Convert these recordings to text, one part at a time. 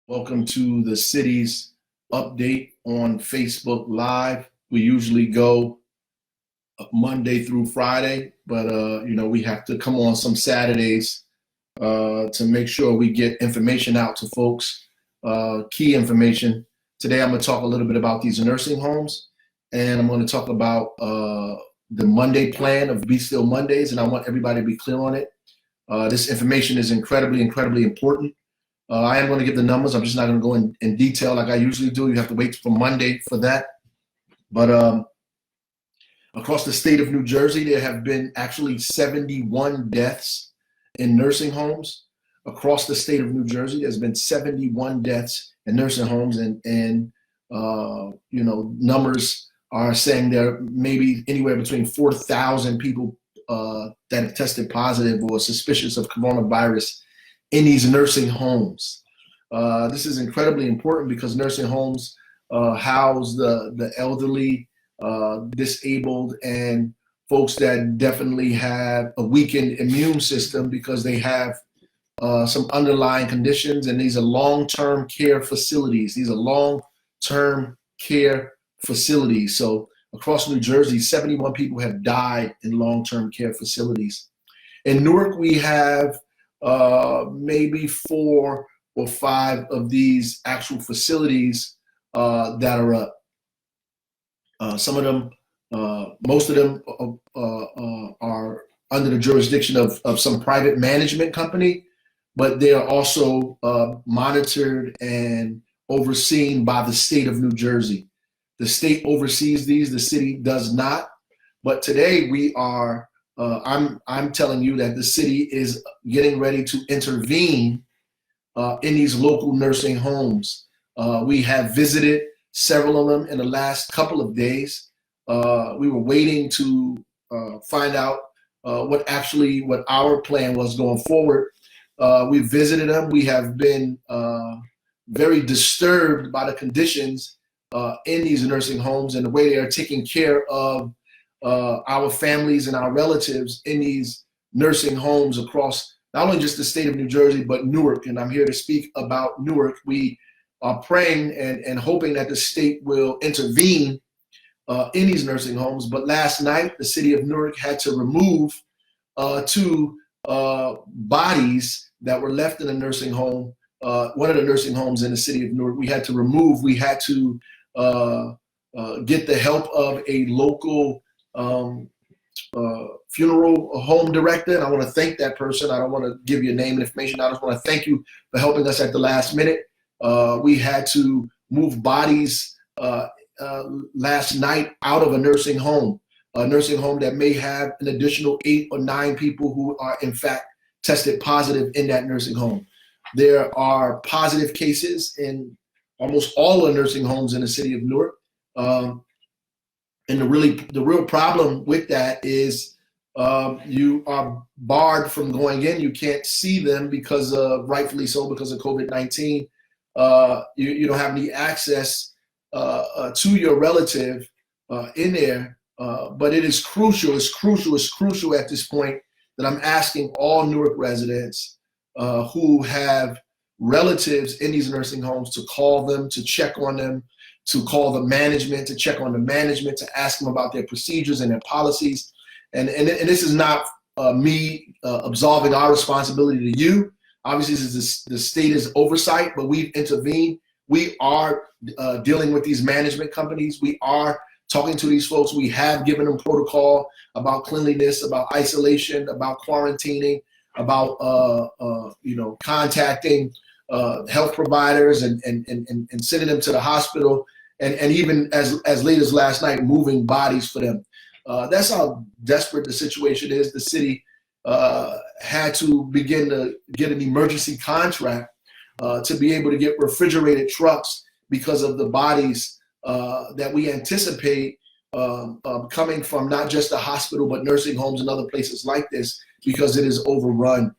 Welcome to the city's update on Facebook Live. We usually go Monday through Friday, but we have to come on some Saturdays to make sure we get information out to folks, key information. Today I'm going to talk a little bit about these nursing homes, and I'm going to talk about the Monday plan of Be Still Mondays, and I want everybody to be clear on it. This information is incredibly important. I am going to give the numbers. I'm just not going to go in detail like I usually do. You have to wait for Monday for that. But across the state of New Jersey, there have been actually 71 deaths in nursing homes. Across the state of New Jersey, there's been 71 deaths in nursing homes, and numbers are saying there may be anywhere between 4,000 people that have tested positive or suspicious of coronavirus in these nursing homes. This is incredibly important because nursing homes house the elderly, disabled, and folks that definitely have a weakened immune system because they have some underlying conditions, and these are long-term care facilities. So across New Jersey, 71 people have died in long-term care facilities. In Newark, we have maybe 4 or 5 of these actual facilities that are up. Some of them, most of them are under the jurisdiction of some private management company, but they are also monitored and overseen by the state of New Jersey. The state oversees these, the city does not. But today we are I'm telling you that the city is getting ready to intervene in these local nursing homes. We have visited several of them in the last couple of days. We were waiting to find out what our plan was going forward. We visited them. We have been very disturbed by the conditions in these nursing homes and the way they are taking care of our families and our relatives in these nursing homes across not only just the state of New Jersey, but Newark. And I'm here to speak about Newark. We are praying and hoping that the state will intervene in these nursing homes. But last night, the city of Newark had to remove 2 bodies that were left in a nursing home, one of the nursing homes in the city of Newark. We had to get the help of a local funeral home director, and I want to thank that person. I don't want to give you a name and information. I just want to thank you for helping us at the last minute. We had to move bodies last night out of a nursing home that may have an additional 8 or 9 people who are in fact tested positive in that nursing home. There are positive cases in almost all the nursing homes in the city of Newark. And the real problem with that is you are barred from going in. You can't see them because rightfully so, because of COVID-19. You don't have any access to your relative in there. But it is crucial. It's crucial at this point that I'm asking all Newark residents who have relatives in these nursing homes to call them, to check on them, to call the management, to check on the management, to ask them about their procedures and their policies. And this is not me absolving our responsibility to you. Obviously, this is the state's oversight, but we've intervened. We are dealing with these management companies. We are talking to these folks. We have given them protocol about cleanliness, about isolation, about quarantining, about contacting health providers and sending them to the hospital, and even as late as last night, moving bodies for them. That's how desperate the situation is. The city had to begin to get an emergency contract to be able to get refrigerated trucks because of the bodies that we anticipate coming from not just the hospital, but nursing homes and other places like this, because it is overrun.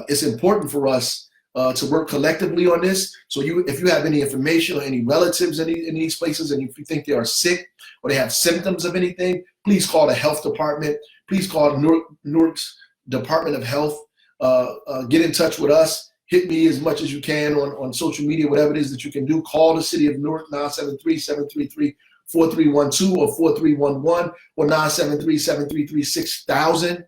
It's important for us to work collectively on this. So if you have any information or any relatives in these places, and if you think they are sick or they have symptoms of anything, please call the health department. Please call Newark's Department of Health. Get in touch with us hit me as much as you can on social media, whatever it is that you can do. Call the city of Newark, 973-733-4312 or 4311 or 973-733-6000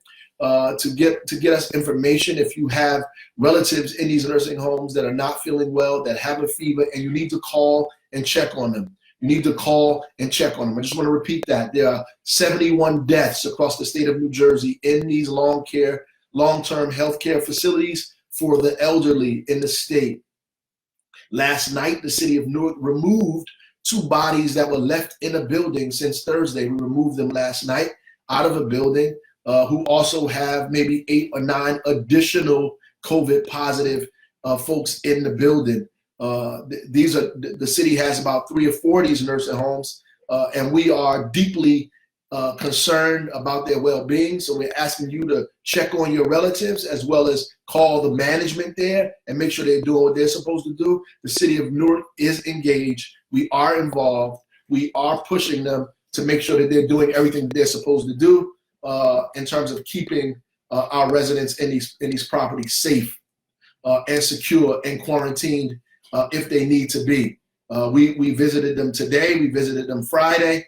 to get us information. If you have relatives in these nursing homes that are not feeling well, that have a fever, and you need to call and check on them. You need to call and check on them. I just want to repeat that. There are 71 deaths across the state of New Jersey in these long-term health care facilities for the elderly in the state. Last night, the city of Newark removed 2 bodies that were left in a building since Thursday. We removed them last night out of a building who also have maybe 8 or 9 additional COVID positive folks in the building. The city has about 3 or 4 of these nursing homes, and we are deeply concerned about their well-being. So we're asking you to check on your relatives as well as call the management there and make sure they're doing what they're supposed to do. The city of Newark is engaged. We are involved. We are pushing them to make sure that they're doing everything they're supposed to do in terms of keeping our residents in these properties safe and secure and quarantined if they need to be. We visited them today. We visited them Friday.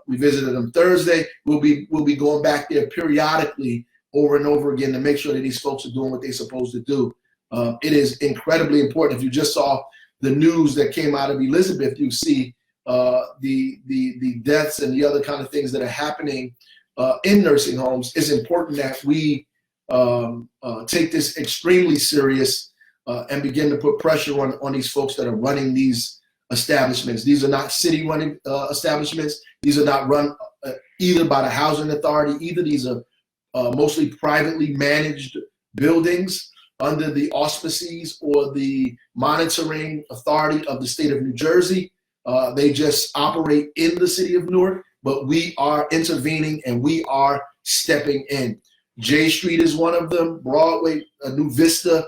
We visited them Thursday. We'll be going back there periodically over and over again to make sure that these folks are doing what they're supposed to do. It is incredibly important. If you just saw the news that came out of Elizabeth, you see the deaths and the other kind of things that are happening in nursing homes. It's important that we take this extremely serious and begin to put pressure on these folks that are running these establishments. These are not city running establishments. These are not run either by the housing authority. Either these are mostly privately managed buildings under the auspices or the monitoring authority of the state of New Jersey. They just operate in the city of Newark, but we are intervening and we are stepping in. J Street is one of them. Broadway, New Vista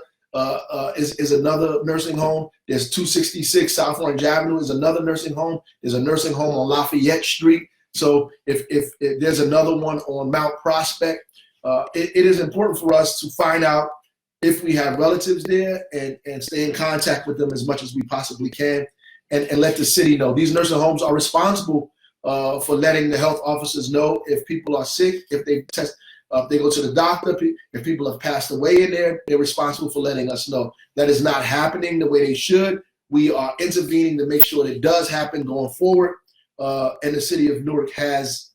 is another nursing home. There's 266 South Orange Avenue is another nursing home. There's a nursing home on Lafayette Street. So if there's another one on Mount Prospect, it is important for us to find out if we have relatives there and stay in contact with them as much as we possibly can and let the city know. These nursing homes are responsible for letting the health officers know if people are sick, if they test, if they go to the doctor, if people have passed away in there, they're responsible for letting us know. That is not happening the way they should. We are intervening to make sure that it does happen going forward. And the city of Newark has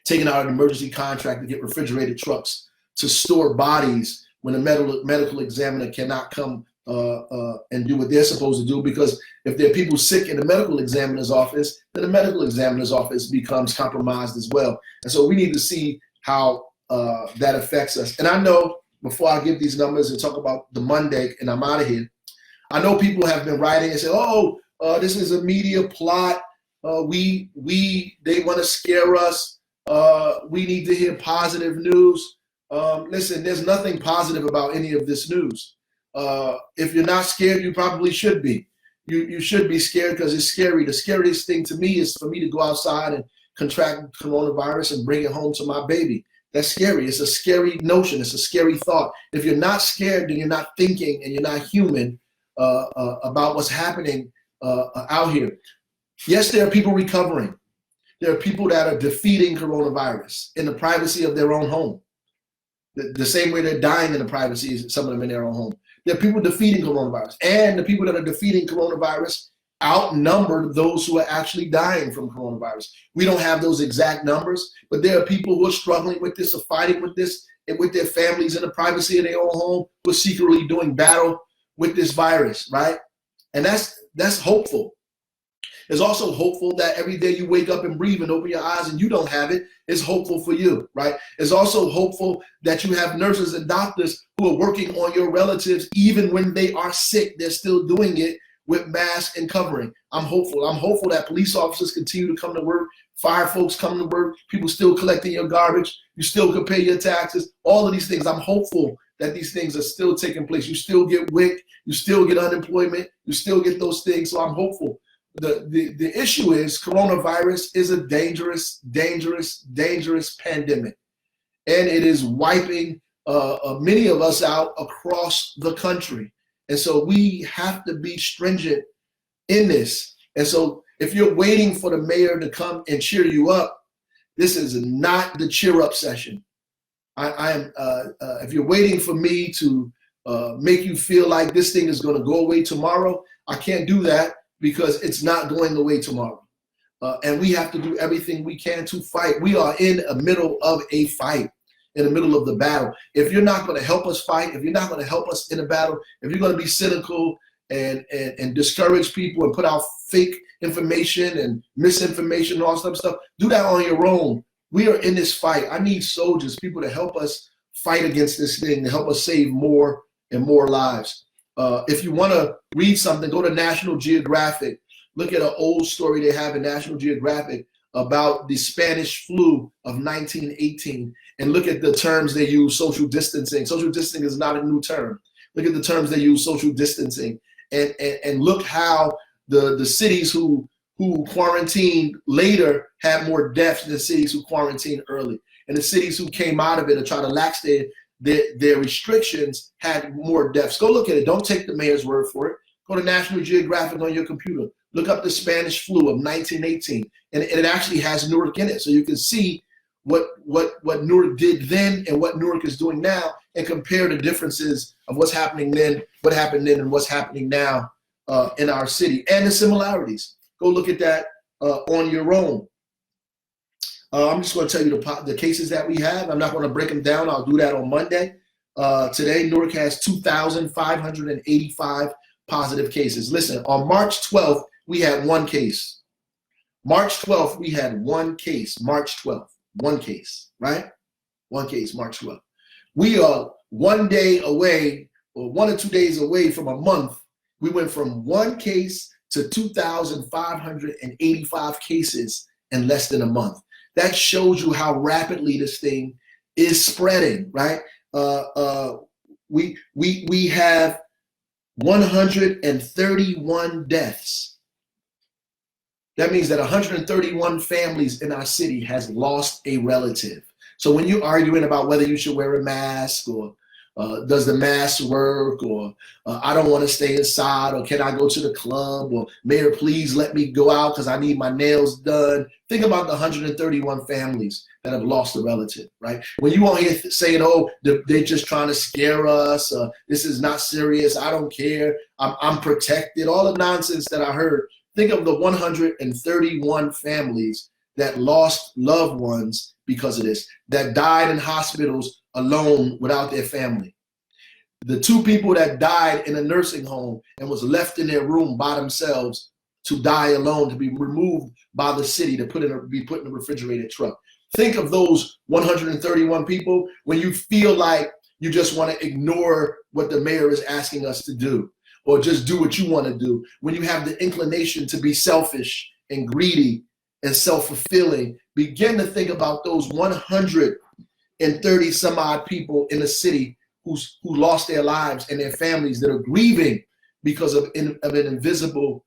taken out an emergency contract to get refrigerated trucks to store bodies when a medical examiner cannot come and do what they're supposed to do, because if there are people sick in the medical examiner's office, then the medical examiner's office becomes compromised as well. And so we need to see how that affects us. And I know, before I give these numbers and talk about the Monday and I'm out of here, I know people have been writing and say, this is a media plot. They want to scare us. We need to hear positive news. Listen, there's nothing positive about any of this news. If you're not scared, you probably should be. You should be scared because it's scary. The scariest thing to me is for me to go outside and contract coronavirus and bring it home to my baby. That's scary. It's a scary notion. It's a scary thought. If you're not scared, then you're not thinking and you're not human about what's happening out here. Yes, there are people recovering. There are people that are defeating coronavirus in the privacy of their own home. The same way they're dying in the privacy of some of them in their own home. There are people defeating coronavirus. And the people that are defeating coronavirus outnumber those who are actually dying from coronavirus. We don't have those exact numbers, but there are people who are struggling with this or fighting with this and with their families in the privacy of their own home, who are secretly doing battle with this virus, right? And that's hopeful. It's also hopeful that every day you wake up and breathe and open your eyes and you don't have it. It's hopeful for you, right? It's also hopeful that you have nurses and doctors who are working on your relatives even when they are sick. They're still doing it with masks and covering. I'm hopeful. I'm hopeful that police officers continue to come to work, fire folks come to work, people still collecting your garbage, you still can pay your taxes, all of these things. I'm hopeful that these things are still taking place. You still get WIC, you still get unemployment, you still get those things. So I'm hopeful. The issue is coronavirus is a dangerous, dangerous, dangerous pandemic. And it is wiping many of us out across the country. And so we have to be stringent in this. And so if you're waiting for the mayor to come and cheer you up, this is not the cheer up session. I am. If you're waiting for me to make you feel like this thing is going to go away tomorrow, I can't do that, because it's not going away tomorrow. And we have to do everything we can to fight. We are in the middle of a fight, in the middle of the battle. If you're not going to help us fight, if you're not going to help us in a battle, if you're going to be cynical and discourage people and put out fake information and misinformation and all that stuff, do that on your own. We are in this fight. I need soldiers, people to help us fight against this thing, to help us save more and more lives. If you want to read something, go to National Geographic. Look at an old story they have in National Geographic about the Spanish flu of 1918, and look at the terms they use: social distancing. Social distancing is not a new term. Look at the terms they use: social distancing, and look how the cities who quarantined later had more deaths than cities who quarantined early, and the cities who came out of it and tried to lax their restrictions had more deaths. Go look at it. Don't take the mayor's word for it. Go to National Geographic on your computer. Look up the Spanish flu of 1918, and it actually has Newark in it, so you can see what Newark did then and what Newark is doing now, and compare the differences of what's happening then, what happened then, and what's happening now in our city, and the similarities. Go look at that on your own. I'm just going to tell you the cases that we have. I'm not going to break them down. I'll do that on Monday. Today, Newark has 2,585 positive cases. Listen, on March 12th, we had one case. March 12th, we had one case. March 12th, one case, right? One case, March 12th. We are 1 day away, or 1 or 2 days away from a month. We went from one case to 2,585 cases in less than a month. That shows you how rapidly this thing is spreading, right? We have 131 deaths. That means that 131 families in our city has lost a relative. So when you're arguing about whether you should wear a mask, or does the mask work, or I don't want to stay inside, or can I go to the club, or mayor, please let me go out because I need my nails done. Think about the 131 families that have lost a relative, right? When you won't hear saying, oh, they're just trying to scare us, this is not serious, I don't care, I'm protected, all the nonsense that I heard. Think of the 131 families that lost loved ones because of this, that died in hospitals alone without their family. The 2 people that died in a nursing home and was left in their room by themselves to die alone, to be removed by the city, to be put in a refrigerated truck. Think of those 131 people when you feel like you just want to ignore what the mayor is asking us to do, or just do what you want to do. When you have the inclination to be selfish and greedy and self-fulfilling, begin to think about those 130 some odd people in the city who lost their lives and their families that are grieving because of an invisible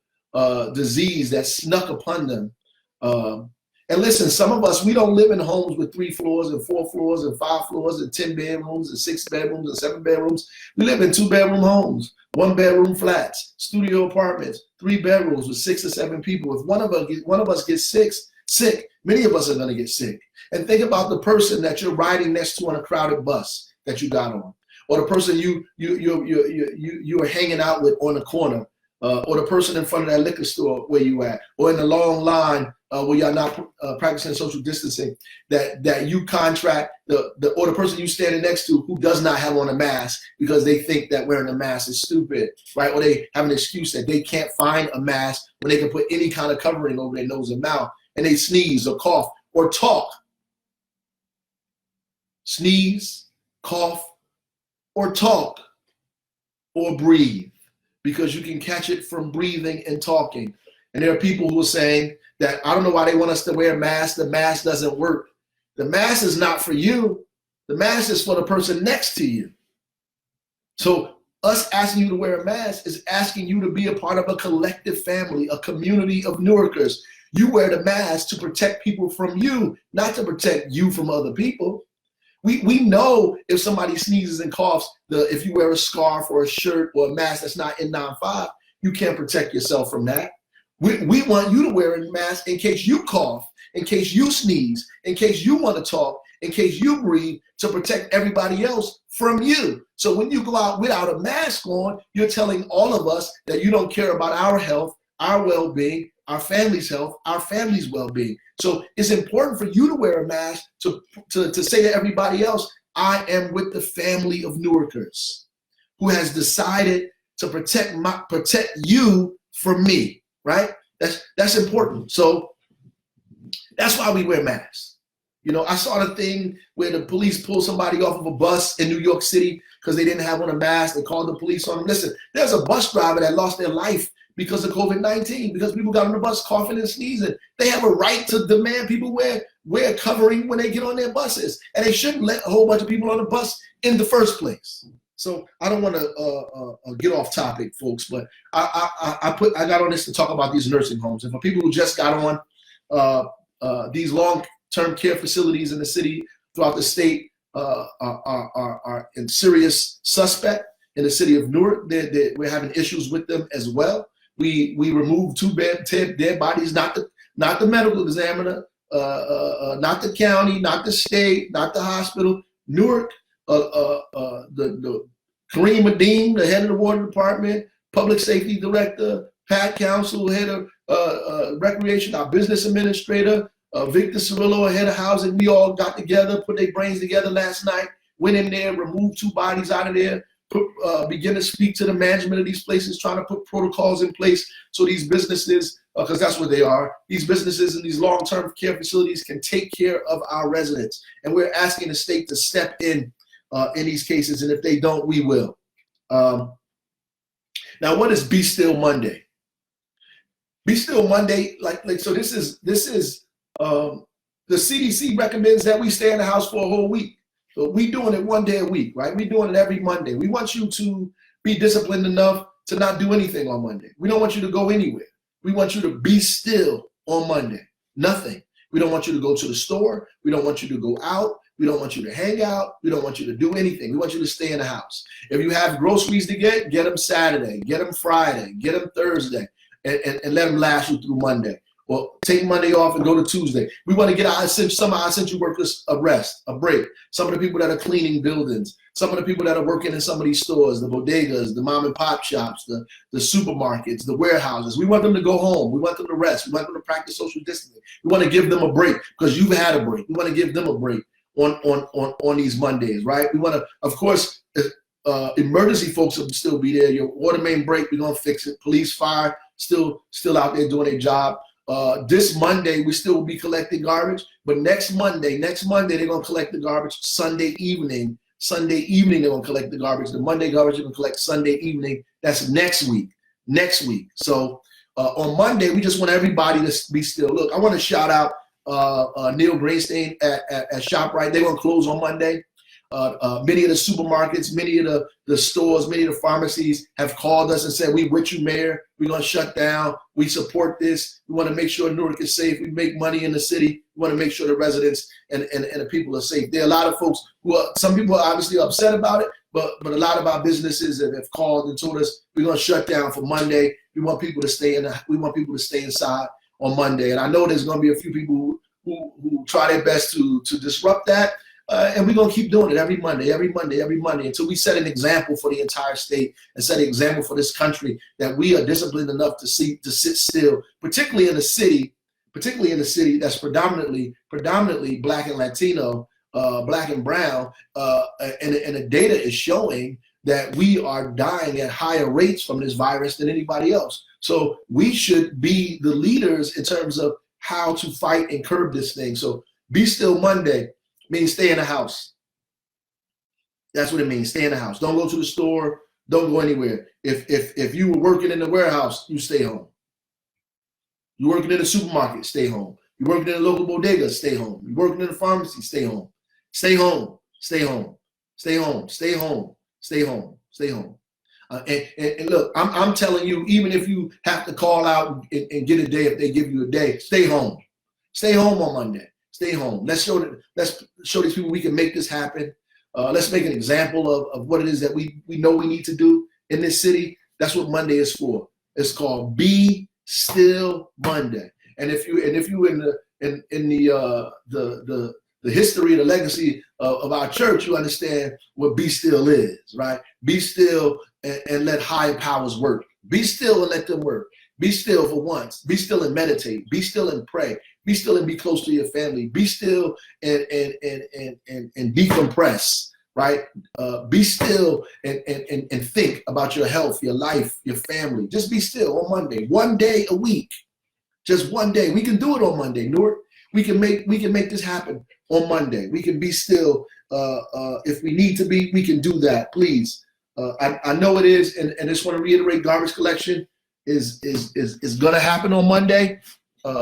disease that snuck upon them. And listen, some of us, we don't live in homes with 3 floors and 4 floors and 5 floors and 10 bedrooms and 6 bedrooms and 7 bedrooms. We live in 2-bedroom homes, 1-bedroom flats, studio apartments, 3 bedrooms with 6 or 7 people. If one of us gets sick, many of us are going to get sick. And think about the person that you're riding next to on a crowded bus that you got on, or the person you are hanging out with on the corner, or the person in front of that liquor store where you at, or in the long line where you're not practicing social distancing, that you contract, or the person you standing next to who does not have on a mask because they think that wearing a mask is stupid, right? Or they have an excuse that they can't find a mask when they can put any kind of covering over their nose and mouth, and they sneeze or cough or talk. Sneeze, cough, or talk, or breathe, because you can catch it from breathing and talking. And there are people who are saying that, I don't know why they want us to wear a mask. The mask doesn't work. The mask is not for you. The mask is for the person next to you. So us asking you to wear a mask is asking you to be a part of a collective family, a community of Newarkers. You wear the mask to protect people from you, not to protect you from other people. We know if somebody sneezes and coughs, if you wear a scarf or a shirt or a mask that's not N95, you can't protect yourself from that. We want you to wear a mask in case you cough, in case you sneeze, in case you want to talk, in case you breathe, to protect everybody else from you. So when you go out without a mask on, you're telling all of us that you don't care about our health, our well-being, our family's health, our family's well-being. So it's important for you to wear a mask to say to everybody else, I am with the family of Newarkers who has decided to protect you from me, right? That's important. So that's why we wear masks. You know, I saw the thing where the police pulled somebody off of a bus in New York City because they didn't have on a mask. They called the police on them. Listen, there's a bus driver that lost their life because of COVID-19, because people got on the bus coughing and sneezing. They have a right to demand people wear covering when they get on their buses. And they shouldn't let a whole bunch of people on the bus in the first place. So I don't want to get off topic, folks, but I got on this to talk about these nursing homes. And for people who just got on, these long-term care facilities in the city throughout the state are in serious suspect. In the city of Newark, we're having issues with them as well. We removed 2 dead bodies, not the medical examiner, not the county, not the state, not the hospital. Newark, the Kareem Adeem, the head of the water department, public safety director, Pat Council, head of recreation, our business administrator, Victor Cirillo, head of housing. We all got together, put their brains together last night, went in there, removed 2 bodies out of there, begin to speak to the management of these places, trying to put protocols in place so these businesses, because that's what they are, these businesses and these long-term care facilities can take care of our residents. And we're asking the state to step in these cases, and if they don't, we will. Now, what is Be Still Monday? Be Still Monday, so this is the CDC recommends that we stay in the house for a whole week. So we doing it 1 day a week, right? We doing it every Monday. We want you to be disciplined enough to not do anything on Monday. We don't want you to go anywhere. We want you to be still on Monday. Nothing. We don't want you to go to the store. We don't want you to go out. We don't want you to hang out. We don't want you to do anything. We want you to stay in the house. If you have groceries to get them Saturday, get them Friday, get them Thursday, and let them last you through Monday. Well, take Monday off and go to Tuesday. We want to get some of our essential workers a rest, a break. Some of the people that are cleaning buildings, some of the people that are working in some of these stores, the bodegas, the mom and pop shops, the supermarkets, the warehouses. We want them to go home. We want them to rest. We want them to practice social distancing. We want to give them a break because you've had a break. We want to give them a break on these Mondays, right? We want to, of course, emergency folks will still be there. Your water main break, we're going to fix it. Police, fire, still out there doing their job. This Monday, we still will be collecting garbage, but next Monday, they're going to collect the garbage Sunday evening. They're going to collect the garbage. The Monday garbage, they're going to collect Sunday evening. That's next week. So on Monday, we just want everybody to be still. Look, I want to shout out Neil Greenstein at ShopRite. They're going to close on Monday. Many of the supermarkets, many of the stores, many of the pharmacies have called us and said, we with you, Mayor. We're going to shut down. We support this. We want to make sure Newark is safe. We make money in the city. We want to make sure the residents and the people are safe. There are a lot of folks some people are obviously upset about it, but a lot of our businesses have called and told us we're going to shut down for Monday. We want people to stay inside on Monday. And I know there's going to be a few people who try their best to disrupt that. And we're going to keep doing it every Monday until we set an example for the entire state and set an example for this country that we are disciplined enough to sit still, particularly in a city that's predominantly Black and Latino, Black and brown, and the data is showing that we are dying at higher rates from this virus than anybody else. So we should be the leaders in terms of how to fight and curb this thing. So Be Still Monday means stay in the house. That's what it means. Stay in the house. Don't go to the store. Don't go anywhere. If you were working in the warehouse, you stay home. You're working in the supermarket, stay home. You're working in the local bodega, stay home. You're working in the pharmacy, stay home. Stay home. Stay home. Stay home. Stay home. Stay home. Stay home. And look, I'm telling you, even if you have to call out and get a day, if they give you a day, stay home. Stay home on Monday. Stay home. Let's show these people we can make this happen. Let's make an example of what it is that we know we need to do in this city. That's what Monday is for. It's called Be Still Monday. And if you in the history, the legacy of our church, you understand what be still is, right? Be still and let higher powers work. Be still and let them work. Be still for once. Be still and meditate. Be still and pray. Be still and be close to your family. Be still and decompress, right? Be still and think about your health, your life, your family. Just be still on Monday. One day a week. Just one day. We can do it on Monday, Newark. We can make this happen on Monday. We can be still. If we need to be, we can do that. Please. I know it is, and I just want to reiterate, garbage collection is going to happen on Monday.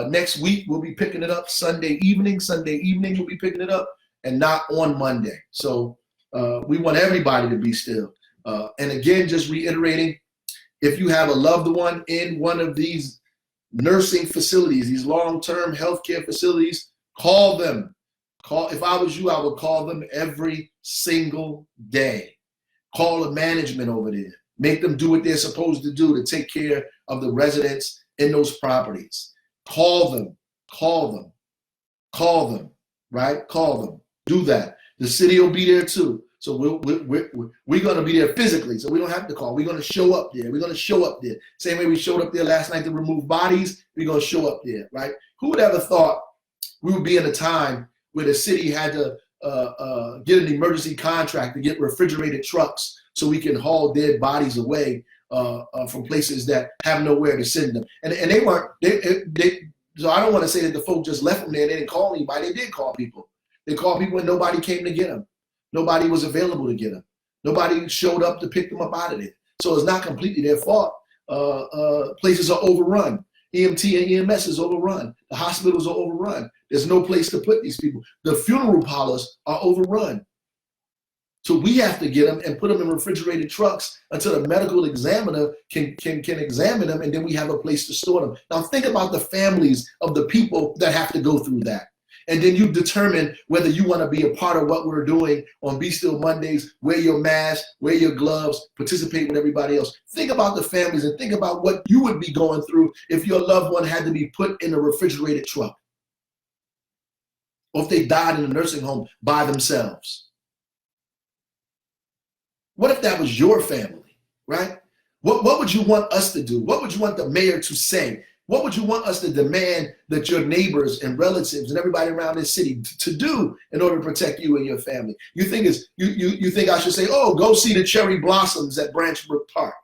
Next week we'll be picking it up Sunday evening. Sunday evening we'll be picking it up, and not on Monday. So we want everybody to be still. And again, just reiterating, if you have a loved one in one of these nursing facilities, these long-term healthcare facilities, call them. If I was you, I would call them every single day. Call the management over there. Make them do what they're supposed to do to take care of the residents in those properties. Call them, right? Call them. Do that. The city will be there too. So we're going to be there physically, so we don't have to call. We're going to show up there. We're going to show up there. Same way we showed up there last night to remove bodies, we're going to show up there, right? Who would ever thought we would be in a time where the city had to get an emergency contract to get refrigerated trucks so we can haul dead bodies away from places that have nowhere to send them. And they weren't, so I don't want to say that the folk just left them there. They didn't call anybody. They did call people. They called people and nobody came to get them. Nobody was available to get them. Nobody showed up to pick them up out of there. So it's not completely their fault. Places are overrun. EMT and EMS is overrun. The hospitals are overrun. There's no place to put these people. The funeral parlors are overrun. So we have to get them and put them in refrigerated trucks until the medical examiner can examine them, and then we have a place to store them. Now think about the families of the people that have to go through that. And then you determine whether you want to be a part of what we're doing on Be Still Mondays. Wear your mask, wear your gloves, participate with everybody else. Think about the families and think about what you would be going through if your loved one had to be put in a refrigerated truck, or if they died in a nursing home by themselves. What if that was your family, right? What would you want us to do? What would you want the mayor to say? What would you want us to demand that your neighbors and relatives and everybody around this city to do in order to protect you and your family? You think you think I should say, oh, go see the cherry blossoms at Branchbrook Park.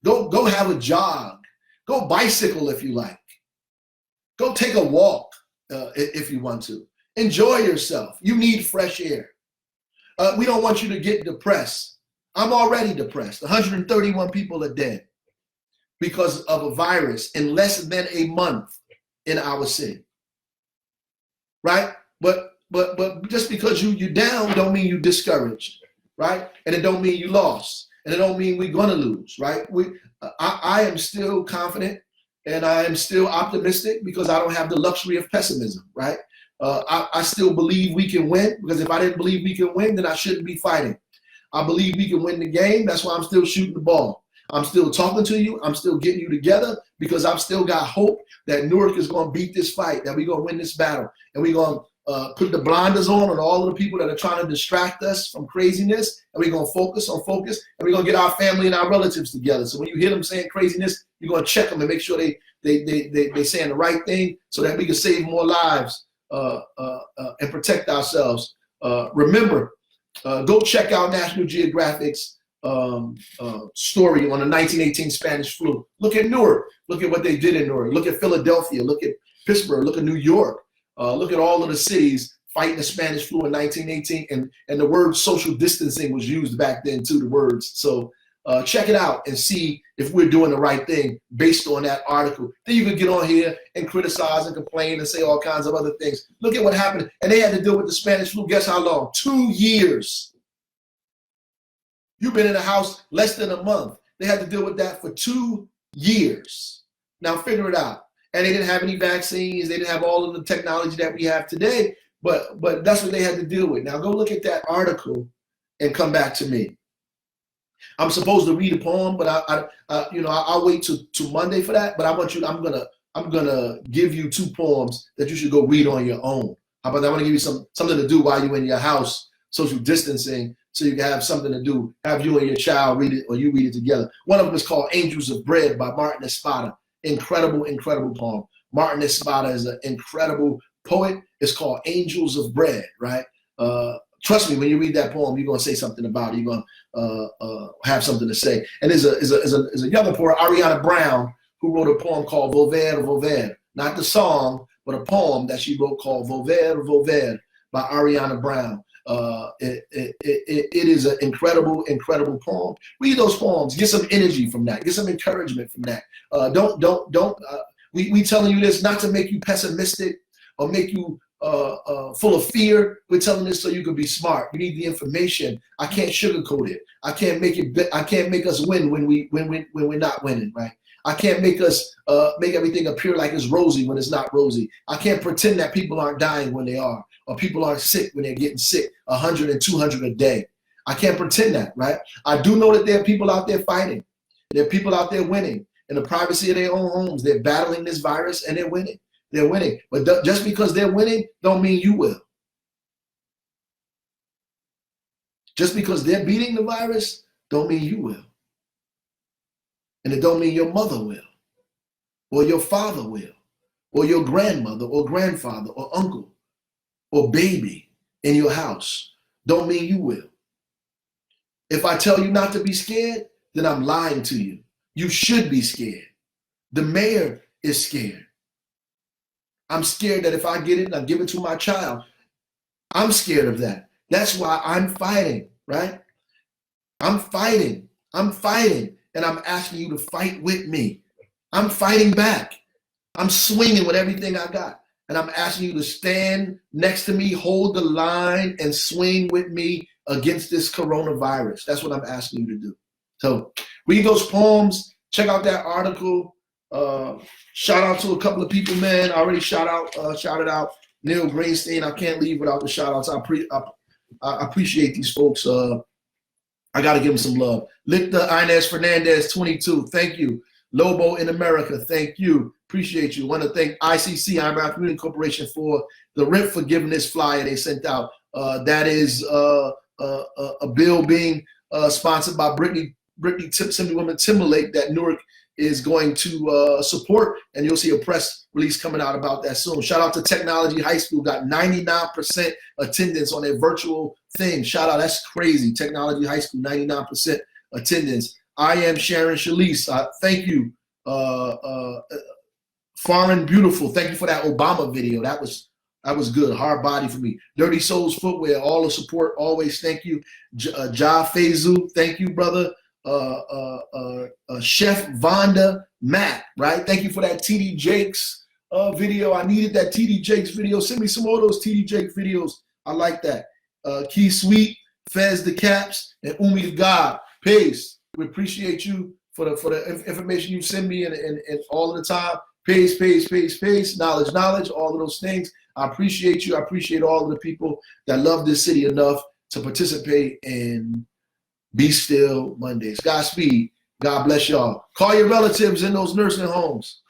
Go have a jog. Go bicycle if you like. Go take a walk if you want to. Enjoy yourself. You need fresh air. We don't want you to get depressed. I'm already depressed. 131 people are dead because of a virus in less than a month in our city, right? But just because you're down don't mean you're discouraged, right? And it don't mean you lost, and it don't mean we're gonna lose, right? I am still confident and I am still optimistic because I don't have the luxury of pessimism, right? I still believe we can win, because if I didn't believe we can win, then I shouldn't be fighting. I believe we can win the game. That's why I'm still shooting the ball. I'm still talking to you. I'm still getting you together because I've still got hope that Newark is going to beat this fight, that we're going to win this battle. And we're going to put the blinders on all of the people that are trying to distract us from craziness. And we're going to focus, and we're going to get our family and our relatives together. So when you hear them saying craziness, you're going to check them and make sure they saying the right thing so that we can save more lives and protect ourselves. Remember, go check out National Geographic's story on the 1918 Spanish flu. Look at Newark. Look at what they did in Newark. Look at Philadelphia. Look at Pittsburgh. Look at New York. Look at all of the cities fighting the Spanish flu in 1918. And the word social distancing was used back then too, the words. So check it out and see if we're doing the right thing based on that article. Then you can get on here and criticize and complain and say all kinds of other things. Look at what happened. And they had to deal with the Spanish flu. Guess how long? 2 years. You've been in the house less than a month. They had to deal with that for 2 years. Now figure it out. and they didn't have any vaccines. They didn't have all of the technology that we have today, but that's what they had to deal with. Now go look at that article and come back to me. I'm supposed to read a poem, but I'll wait till Monday for that. But I want you. I'm gonna give you 2 poems that you should go read on your own. How about that? I want to give you something to do while you're in your house, social distancing, so you can have something to do. Have you and your child read it, or you read it together. One of them is called "Angels of Bread" by Martin Espada. Incredible, incredible poem. Martin Espada is an incredible poet. It's called "Angels of Bread." Right? Trust me, when you read that poem, you're gonna say something about it. You're gonna have something to say. And there's a younger poet, Ariana Brown, who wrote a poem called "Volver, Volver." Not the song, but a poem that she wrote called "Volver, Volver" by Ariana Brown. It is an incredible, incredible poem. Read those poems. Get some energy from that. Get some encouragement from that. We telling you this not to make you pessimistic or make you full of fear. We're telling this so you can be smart. You need the information. I can't sugarcoat it. I can't make it. I can't make us win when we're not winning. Right? I can't make us make everything appear like it's rosy when it's not rosy. I can't pretend that people aren't dying when they are, or people aren't sick when they're getting sick, 100 and 200 a day. I can't pretend that, right? I do know that there are people out there fighting. There are people out there winning in the privacy of their own homes. They're battling this virus and they're winning. They're winning. But just because they're winning don't mean you will. Just because they're beating the virus don't mean you will. And it don't mean your mother will, or your father will, or your grandmother, or grandfather, or uncle, or baby in your house. Don't mean you will. If I tell you not to be scared, then I'm lying to you. You should be scared. The mayor is scared. I'm scared that if I get it and I give it to my child, I'm scared of that. That's why I'm fighting, right? I'm fighting. And I'm asking you to fight with me. I'm fighting back. I'm swinging with everything I got. And I'm asking you to stand next to me, hold the line, and swing with me against this coronavirus. That's what I'm asking you to do. So read those poems. Check out that article. Shout out to a couple of people, man. I already shouted out Neil Greenstein. I can't leave without the shout outs. I appreciate these folks. I got to give them some love. Lictor Inez Fernandez, 22. Thank you. Lobo in America. Thank you. Appreciate you. Want to thank ICC, Iron Community Corporation, for the rent forgiveness flyer they sent out. That is a bill being sponsored by Brittany Assemblywoman Timberlake that Newark is going to support, and you'll see a press release coming out about that soon. Shout out to Technology High School, got 99% attendance on their virtual thing. Shout out, that's crazy. Technology High School, 99% attendance. I am Sharon Shalise. Thank you. Foreign Beautiful, thank you for that Obama video. That was good. Hard body for me. Dirty Souls Footwear, all the support, always. Thank you. Ja Feizu, thank you, brother. Chef Vonda Matt, right? Thank you for that TD Jakes video. I needed that TD Jakes video. Send me some more of those TD Jakes videos. I like that. Key Sweet, Fez the Caps, and Umi the God. Peace. We appreciate you for the information you send me and all of the time. Peace. Knowledge, all of those things. I appreciate you. I appreciate all of the people that love this city enough to participate in Be Still Mondays. Godspeed. God bless y'all. Call your relatives in those nursing homes.